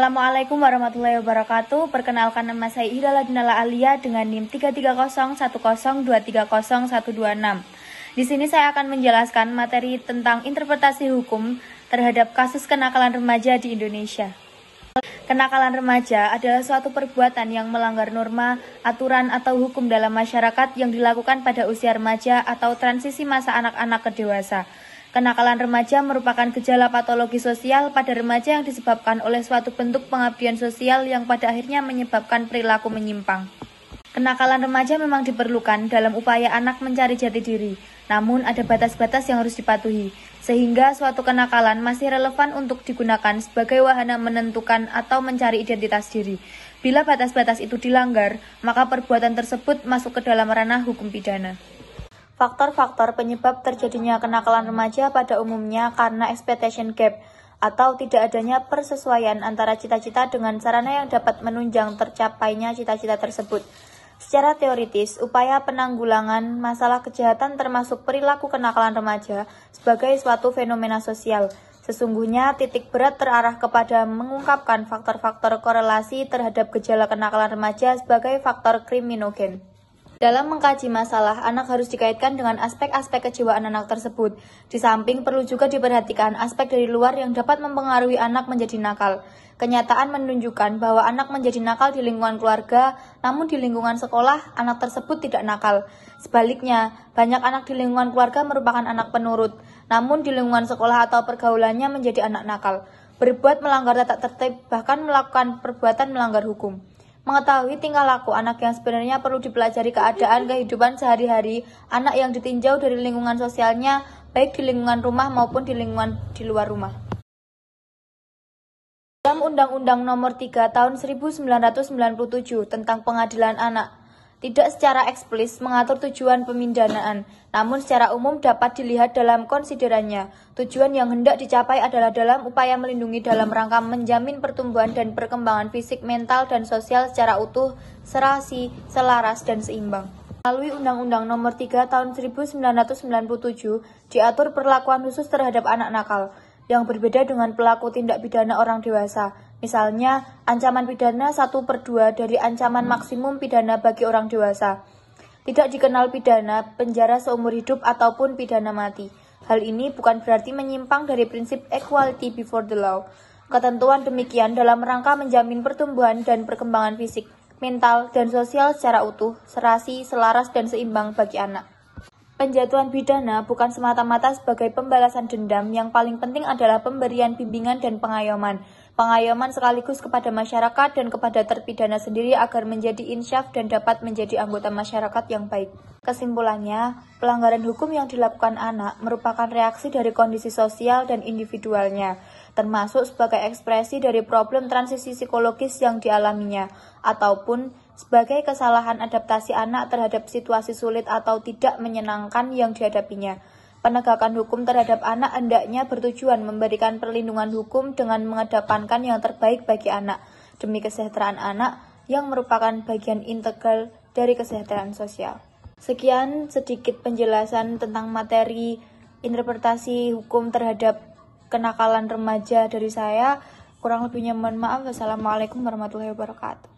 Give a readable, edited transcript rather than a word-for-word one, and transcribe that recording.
Assalamualaikum warahmatullahi wabarakatuh. Perkenalkan, nama saya Ihdala Dinala Alia dengan NIM 33010230126. Di sini saya akan menjelaskan materi tentang interpretasi hukum terhadap kasus kenakalan remaja di Indonesia. Kenakalan remaja adalah suatu perbuatan yang melanggar norma, aturan, atau hukum dalam masyarakat yang dilakukan pada usia remaja atau transisi masa anak-anak ke dewasa. Kenakalan remaja merupakan gejala patologi sosial pada remaja yang disebabkan oleh suatu bentuk pengabdian sosial yang pada akhirnya menyebabkan perilaku menyimpang. Kenakalan remaja memang diperlukan dalam upaya anak mencari jati diri, namun ada batas-batas yang harus dipatuhi, sehingga suatu kenakalan masih relevan untuk digunakan sebagai wahana menentukan atau mencari identitas diri. Bila batas-batas itu dilanggar, maka perbuatan tersebut masuk ke dalam ranah hukum pidana. Faktor-faktor penyebab terjadinya kenakalan remaja pada umumnya karena expectation gap atau tidak adanya persesuaian antara cita-cita dengan sarana yang dapat menunjang tercapainya cita-cita tersebut. Secara teoritis, upaya penanggulangan masalah kejahatan termasuk perilaku kenakalan remaja sebagai suatu fenomena sosial. Sesungguhnya titik berat terarah kepada mengungkapkan faktor-faktor korelasi terhadap gejala kenakalan remaja sebagai faktor kriminogen. Dalam mengkaji masalah, anak harus dikaitkan dengan aspek-aspek kejiwaan anak tersebut. Di samping perlu juga diperhatikan aspek dari luar yang dapat mempengaruhi anak menjadi nakal. Kenyataan menunjukkan bahwa anak menjadi nakal di lingkungan keluarga, namun di lingkungan sekolah, anak tersebut tidak nakal. Sebaliknya, banyak anak di lingkungan keluarga merupakan anak penurut, namun di lingkungan sekolah atau pergaulannya menjadi anak nakal, berbuat melanggar tata tertib, bahkan melakukan perbuatan melanggar hukum. Mengetahui tingkah laku anak yang sebenarnya perlu dipelajari keadaan kehidupan sehari-hari anak yang ditinjau dari lingkungan sosialnya, baik di lingkungan rumah maupun di lingkungan di luar rumah. Dalam Undang-Undang Nomor 3 Tahun 1997 tentang Pengadilan Anak, tidak secara eksplisit mengatur tujuan pemindanaan, namun secara umum dapat dilihat dalam konsiderannya. Tujuan yang hendak dicapai adalah dalam upaya melindungi dalam rangka menjamin pertumbuhan dan perkembangan fisik, mental, dan sosial secara utuh, serasi, selaras, dan seimbang. Melalui Undang-Undang Nomor 3 Tahun 1997 diatur perlakuan khusus terhadap anak nakal, yang berbeda dengan pelaku tindak pidana orang dewasa. Misalnya, ancaman pidana 1/2 dari ancaman maksimum pidana bagi orang dewasa. Tidak dikenal pidana penjara seumur hidup ataupun pidana mati. Hal ini bukan berarti menyimpang dari prinsip equality before the law. Ketentuan demikian dalam rangka menjamin pertumbuhan dan perkembangan fisik, mental, dan sosial secara utuh, serasi, selaras, dan seimbang bagi anak. Penjatuhan pidana bukan semata-mata sebagai pembalasan dendam, yang paling penting adalah pemberian bimbingan dan pengayoman. Pengayoman sekaligus kepada masyarakat dan kepada terpidana sendiri agar menjadi insyaf dan dapat menjadi anggota masyarakat yang baik. Kesimpulannya, pelanggaran hukum yang dilakukan anak merupakan reaksi dari kondisi sosial dan individualnya, termasuk sebagai ekspresi dari problem transisi psikologis yang dialaminya, ataupun sebagai kesalahan adaptasi anak terhadap situasi sulit atau tidak menyenangkan yang dihadapinya. Penegakan hukum terhadap anak hendaknya bertujuan memberikan perlindungan hukum dengan mengedepankan yang terbaik bagi anak, demi kesejahteraan anak yang merupakan bagian integral dari kesejahteraan sosial. Sekian sedikit penjelasan tentang materi interpretasi hukum terhadap kenakalan remaja dari saya. Kurang lebihnya mohon maaf. Wassalamualaikum warahmatullahi wabarakatuh.